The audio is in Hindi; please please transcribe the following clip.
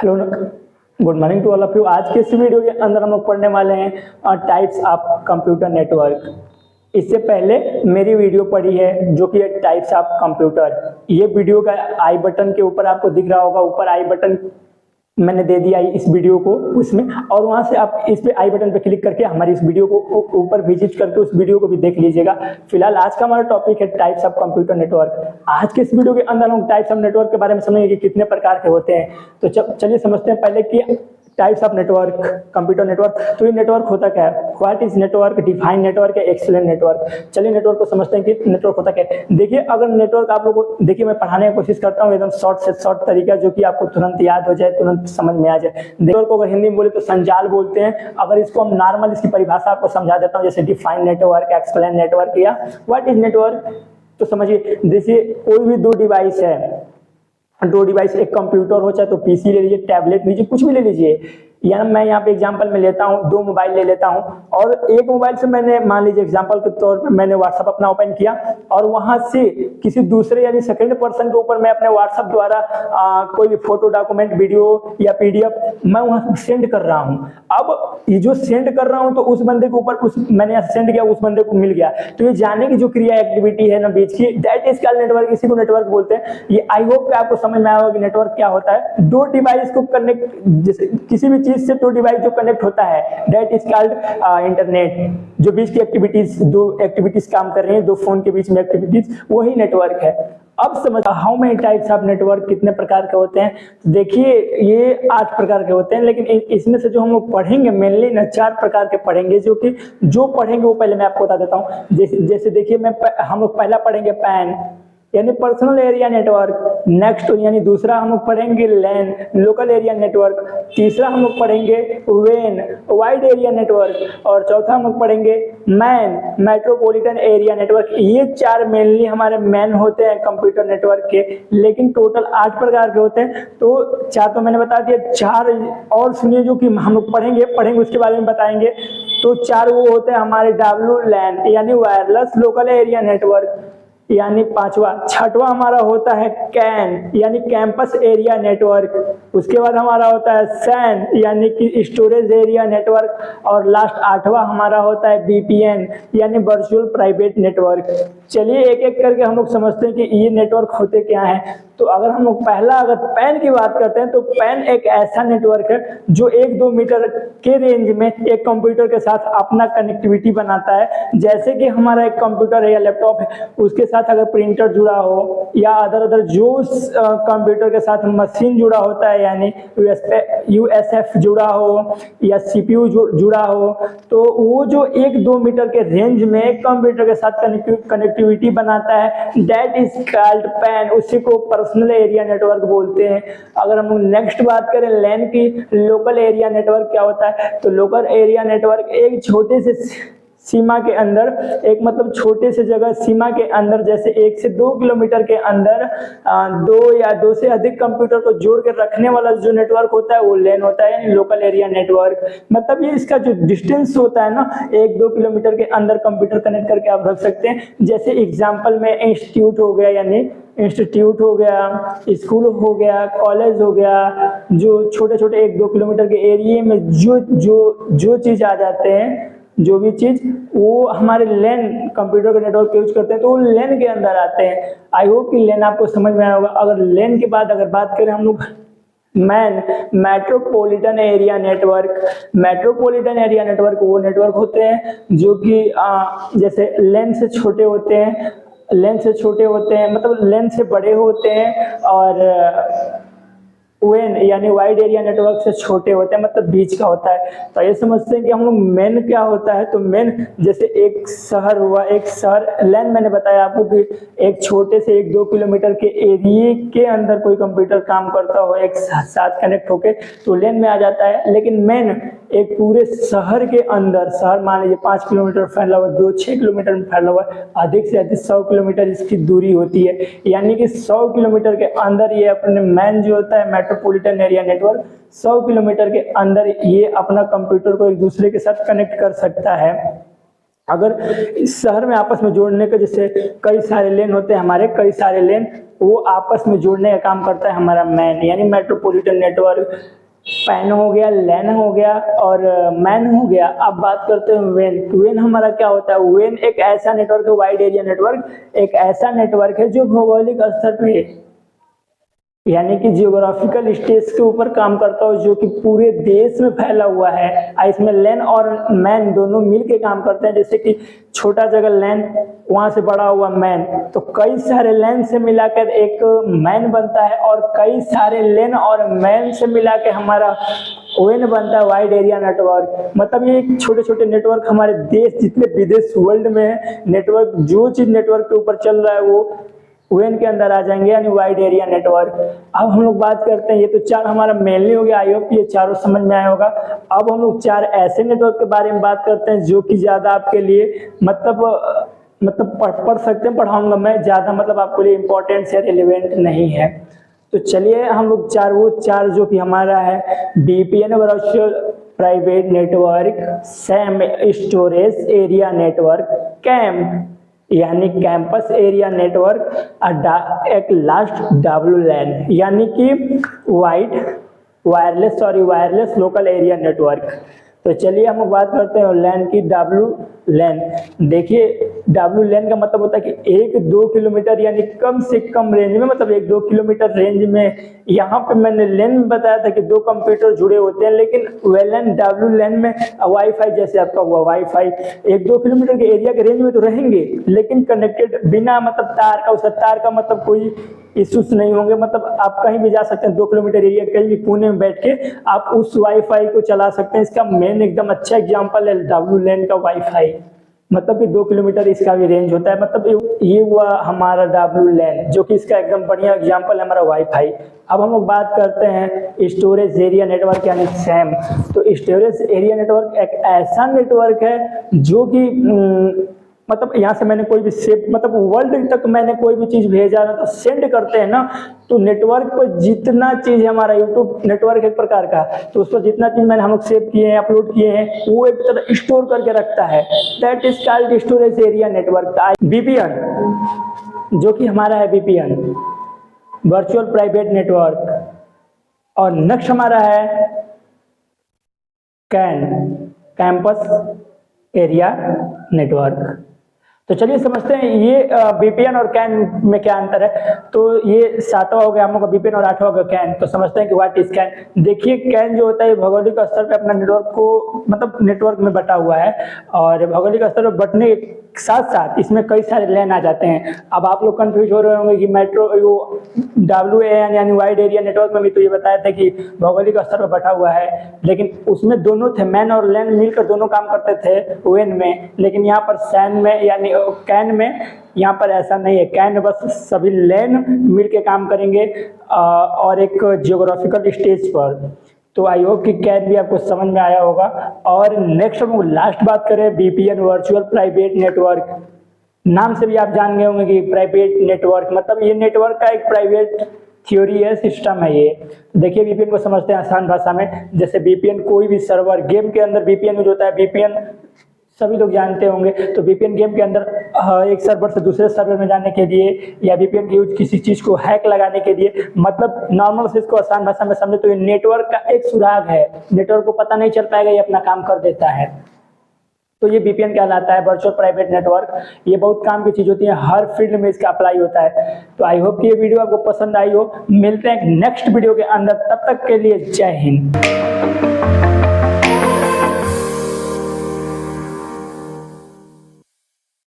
Hello, good morning to all of you. आज के इस वीडियो के अंदर हम लोग पढ़ने वाले हैं टाइप्स ऑफ कंप्यूटर नेटवर्क। इससे पहले मेरी वीडियो पढ़ी है जो कि टाइप्स ऑफ कंप्यूटर। ये वीडियो का आई बटन के ऊपर आपको दिख रहा होगा, ऊपर आई बटन मैंने दे दिया इस वीडियो को उसमें, और वहां से आप इस पे आई बटन पे क्लिक करके हमारी इस वीडियो को ऊपर विजिट करके उस वीडियो को भी देख लीजिएगा। फिलहाल आज का हमारा टॉपिक है टाइप्स ऑफ कंप्यूटर नेटवर्क। आज के इस वीडियो के अंदर हम टाइप्स ऑफ नेटवर्क के बारे में समझेंगे कि कितने प्रकार के होते हैं। तो चलिए समझते हैं पहले कि types of network, computer network. तो ये नेटवर्क होता क्या है? What is network? Defined network है, एक्सीलेंट नेटवर्क। चलिए नेटवर्क को समझते हैं कि नेटवर्क होता क्या है। देखिए, अगर नेटवर्क आप लोगों को, देखिए मैं पढ़ाने की कोशिश करता हूँ एकदम शॉर्ट से शॉर्ट तरीका जो कि आपको तुरंत याद हो जाए, तुरंत समझ में आ जाए। नेटवर्क को अगर हिंदी में बोले तो संजाल बोलते हैं। अगर इसको हम नॉर्मल इसकी परिभाषा आपको समझा देता हूँ, जैसे डिफाइंड नेटवर्क, एक्सीलेंट नेटवर्क या व्हाट इज नेटवर्क। तो समझिए, जैसे कोई भी दो डिवाइस है, दो डिवाइस, एक कंप्यूटर हो चाहे तो पीसी ले लीजिए, टैबलेट लीजिए, कुछ भी ले लीजिए। या मैं यहाँ पे एग्जांपल में लेता हूँ, दो मोबाइल ले लेता हूँ और एक मोबाइल से मैंने, मान लीजिए एग्जांपल के तौर पे मैंने व्हाट्सएप अपना ओपन किया और वहां से किसी दूसरे यानी सेकंड पर्सन के ऊपर मैं अपने व्हाट्सएप द्वारा कोई भी फोटो, डॉक्यूमेंट, वीडियो या पीडीएफ मैं वहां सेंड कर रहा हूँ। अब ये जो सेंड कर रहा हूँ तो उस बंदे के ऊपर, उस मैंने सेंड किया, उस बंदे को मिल गया। तो ये जानने की जो क्रिया एक्टिविटी है ना बीच की, दैट इज कॉल्ड नेटवर्क। इसी को नेटवर्क बोलते हैं। ये आई होप कि आपको समझ में आया होगा कि नेटवर्क क्या होता है। दो डिवाइस को कनेक्ट, जैसे किसी भी चीज से दो डिवाइस कनेक्ट होता है, दैट इज कॉल्ड इंटरनेट। जो बीच की एक्टिविटीज, दो एक्टिविटीज काम कर रही हैं, दो फोन के बीच में एक्टिविटीज, वही नेटवर्क है। अब समझ, how many types of network, कितने प्रकार के होते हैं। तो देखिए, ये 8 प्रकार के होते हैं, लेकिन इसमें से जो हम लोग पढ़ेंगे मेनली ना 4 प्रकार के पढ़ेंगे, जो पढ़ेंगे वो पहले मैं आपको बता देता हूँ। जैसे देखिए, हम लोग पहला पढ़ेंगे पैन यानी पर्सनल एरिया नेटवर्क। नेक्स्ट यानी दूसरा हम लोग पढ़ेंगे लैन, लोकल एरिया नेटवर्क। तीसरा हम लोग पढ़ेंगे वेन, वाइड एरिया नेटवर्क। और चौथा हम लोग पढ़ेंगे मैन, मेट्रोपॉलिटन एरिया नेटवर्क। ये 4 मेनली हमारे मैन होते हैं कंप्यूटर नेटवर्क के, लेकिन टोटल 8 प्रकार के होते हैं। तो 4 तो मैंने बता दिया, 4 और सुनिए जो कि हम लोग पढ़ेंगे उसके बारे में बताएंगे। तो 4 वो होते हैं हमारे WLAN यानी वायरलेस लोकल एरिया नेटवर्क, यानी 5वां। 6वां हमारा होता है कैन यानी कैंपस एरिया नेटवर्क। उसके बाद हमारा होता है सैन यानी कि स्टोरेज एरिया नेटवर्क। और लास्ट 8वां हमारा होता है VPN यानी वर्चुअल प्राइवेट नेटवर्क। चलिए एक एक करके हम लोग समझते हैं कि ये नेटवर्क होते क्या हैं। तो अगर हम लोग अगर पैन की बात करते हैं तो पैन एक ऐसा नेटवर्क है जो 1-2 मीटर के रेंज में एक कंप्यूटर के साथ अपना कनेक्टिविटी बनाता है। जैसे कि हमारा एक कंप्यूटर है या लैपटॉप है, उसके साथ अगर प्रिंटर जुड़ा हो या अदर जो कंप्यूटर के साथ मशीन जुड़ा होता है यानी USF जुड़ा हो या CPU जुड़ा हो, तो वो जो 1-2 मीटर के रेंज में कंप्यूटर के साथ कनेक्टिविटी बनाता है, दैट इज कॉल्ड पैन। उसी को पर्सनल एरिया नेटवर्क बोलते हैं। अगर हम नेक्स्ट बात करें लैन की, लोकल एरिया नेटवर्क क्या होता है, तो लोकल एरिया नेटवर्क एक छोटे से सीमा के अंदर, एक मतलब छोटे से जगह सीमा के अंदर, जैसे 1 से 2 किलोमीटर के अंदर 2 या 2 से अधिक कंप्यूटर को जोड़ कर रखने वाला जो नेटवर्क होता है वो लैन होता है, यानी लोकल एरिया नेटवर्क। मतलब ये इसका जो डिस्टेंस होता है ना, 1-2 किलोमीटर के अंदर कंप्यूटर कनेक्ट करके आप रख सकते हैं। जैसे एग्जाम्पल में इंस्टीट्यूट हो गया, यानी इंस्टीट्यूट हो गया, स्कूल हो गया, कॉलेज हो गया, जो छोटे छोटे 1-2 किलोमीटर के एरिया में जो चीज आ जाते हैं, जो भी चीज, वो हमारे लैन कंप्यूटर का नेटवर्क यूज करते हैं, तो वो लैन के अंदर आते हैं। आई होप कि लैन आपको समझ में आया होगा। अगर लैन के बाद अगर बात करें हम लोग man, metropolitan area network. Metropolitan area network वो नेटवर्क होते हैं जो कि जैसे लैन से छोटे होते हैं, मतलब लेंथ से बड़े होते हैं, और वेन यानी वाइड एरिया नेटवर्क से छोटे होते हैं, मतलब बीच का होता है। तो ये समझते हैं कि हम लोग मेन क्या होता है। तो मेन जैसे एक शहर हुआ, एक शहर, लैन मैंने बताया आपको कि एक छोटे से 1-2 किलोमीटर के एरिया के अंदर कोई कंप्यूटर काम करता हो एक साथ कनेक्ट होके, तो लैन में आ जाता है। लेकिन मेन एक पूरे शहर के अंदर, शहर मान लीजिए 5 किलोमीटर फैला हुआ, 6 किलोमीटर में फैला हुआ, अधिक से अधिक 100 किलोमीटर इसकी दूरी होती है, यानी कि 100 किलोमीटर के अंदर ये अपने मैन जो होता है मेट्रोपॉलिटन एरिया नेटवर्क, 100 किलोमीटर के अंदर ये अपना कंप्यूटर को एक दूसरे के साथ कनेक्ट कर सकता है। अगर इस शहर में आपस में जोड़ने के जैसे कई सारे लेन होते हैं हमारे, कई सारे लेन वो आपस में जोड़ने का काम करता है हमारा मैन, यानी मेट्रोपॉलिटन नेटवर्क। पैन हो गया, लैन हो गया और मैन हो गया। अब बात करते हैं वेन। वेन हमारा क्या होता है? वेन एक ऐसा नेटवर्क है, वाइड एरिया नेटवर्क, एक ऐसा नेटवर्क है जो भौगोलिक स्तर पे यानी कि जियोग्राफिकल स्टेज के ऊपर काम करता हो, जो कि पूरे देश में फैला हुआ है। इसमें लैन और मैन दोनों मिलके काम करते हैं। जैसे कि छोटा जगह लैन, वहां से बड़ा हुआ मैन, तो कई सारे लैन से मिलाकर एक मैन बनता है और कई सारे लैन और मैन से मिलाकर हमारा वेन बनता है, वाइड एरिया नेटवर्क। मतलब ये छोटे छोटे नेटवर्क हमारे देश, जितने विदेश वर्ल्ड में नेटवर्क, जो चीज नेटवर्क के ऊपर चल रहा है वो वेन के अंदर आ जाएंगे, यानी वाइड एरिया नेटवर्क। अब हम लोग बात करते हैं, ये तो चार हमारा मेनली हो गया। आई होप ये चारों समझ में आया होगा। अब हम लोग चार ऐसे नेटवर्क के बारे में बात करते हैं जो कि ज्यादा आपके लिए मतलब पढ़ सकते हैं, पढ़ाऊंगा मैं ज्यादा, मतलब आपके लिए इम्पोर्टेंट से रिलेवेंट नहीं है। तो चलिए हम लोग वो चार जो कि हमारा है VPN virtual private network, SAN storage area network, CAN यानी कैंपस एरिया नेटवर्क, एक लास्ट WLAN यानी कि वायरलेस लोकल एरिया नेटवर्क। तो चलिए हम लोग बात करते हैं लैन की। WLAN, देखिए WLAN का मतलब होता है कि 1-2 किलोमीटर यानी कम से कम रेंज में, मतलब 1-2 किलोमीटर रेंज में। यहाँ पे मैंने लैन में बताया था कि 2 कंप्यूटर जुड़े होते हैं, लेकिन WLAN में वाईफाई जैसे आपका हुआ वाईफाई 1-2 किलोमीटर के एरिया के रेंज में तो रहेंगे, लेकिन कनेक्टेड बिना मतलब तार का, उस तार का मतलब कोई इश्यूज नहीं होंगे। मतलब आप कहीं भी जा सकते हैं, 2 किलोमीटर एरिया कहीं भी कोने में बैठ के आप उस वाईफाई को चला सकते हैं। इसका मेन एकदम अच्छा एग्जांपल है WLAN का वाईफाई, मतलब कि 2 किलोमीटर इसका भी रेंज होता है। मतलब ये हुआ हमारा WLAN, जो कि इसका एकदम बढ़िया एग्जांपल है हमारा वाईफाई। अब हम लोग बात करते हैं स्टोरेज एरिया नेटवर्क यानी सैम। तो स्टोरेज एरिया नेटवर्क एक ऐसा नेटवर्क है जो कि मतलब यहाँ से मैंने कोई भी सेव, मतलब वर्ल्ड तक मैंने कोई भी चीज भेजा ना, तो सेंड करते हैं ना, तो नेटवर्क पर जितना चीज है, हमारा यूट्यूब नेटवर्क एक प्रकार का, तो उस पर जितना चीज मैंने हम लोग सेव किए हैं, अपलोड किए हैं, वो एक तरह स्टोर करके रखता है। That is called storage area network. BPN जो कि हमारा है बीपीएन वर्चुअल प्राइवेट नेटवर्क, और नेक्स्ट हमारा है कैंपस एरिया नेटवर्क। तो चलिए समझते हैं ये बीपीएन और कैन में क्या अंतर है। तो ये 7वां हो गया हम लोग का बीपीएन और 8वां हो गया कैन। तो समझते हैं कि व्हाट इज कैन। देखिए कैन जो होता है भौगोलिक स्तर पे अपना नेटवर्क को, मतलब नेटवर्क में बटा हुआ है, और भौगोलिक स्तर पर बटने के साथ साथ इसमें कई सारे लैन आ जाते हैं। अब आप लोग कंफ्यूज हो रहे होंगे कि WLAN यानी वाइड एरिया नेटवर्क में भी तो ये बताया था कि भौगोलिक स्तर पर बटा हुआ है, लेकिन उसमें दोनों थे, मैन और लैन मिलकर दोनों काम करते थे वेन में। लेकिन यहाँ पर सैन में यानी कैन में यहाँ पर ऐसा नहीं है। कैन में बस सभी लैन मिलके काम करेंगे और एक जियोग्राफिकल स्टेज पर। तो आई होप कि कैन भी आपको समझ में आया होगा। और नेक्स्ट हम लास्ट बात करें बीपीएन वर्चुअल प्राइवेट नेटवर्क। नाम से भी आप जान गए होंगे कि प्राइवेट नेटवर्क मतलब ये नेटवर्क का एक प्राइवेट थ्योरी है, सिस्टम है ये। देखिए बीपीएन को समझते हैं आसान भाषा में। जैसे बीपीएन कोई भी सर्वर, गेम के अंदर बीपीएन यूज होता है। बीपीएन सभी लोग जानते होंगे। तो बीपीएन गेम के अंदर एक सर्वर से दूसरे सर्वर में जाने के लिए, या बीपीएन की यूज किसी चीज को हैक लगाने के लिए, मतलब नॉर्मल से इसको आसान भाषा में समझे तो ये नेटवर्क का एक सुराग है। नेटवर्क को पता नहीं चल पाएगा, ये अपना काम कर देता है। तो ये बीपीएन कहलाता है, वर्चुअल प्राइवेट नेटवर्क। ये बहुत काम की चीज होती है, हर फील्ड में इसका अप्लाई होता है। तो आई होप कि ये वीडियो आपको पसंद आई हो। मिलते हैं नेक्स्ट वीडियो के अंदर, तब तक के लिए जय हिंद।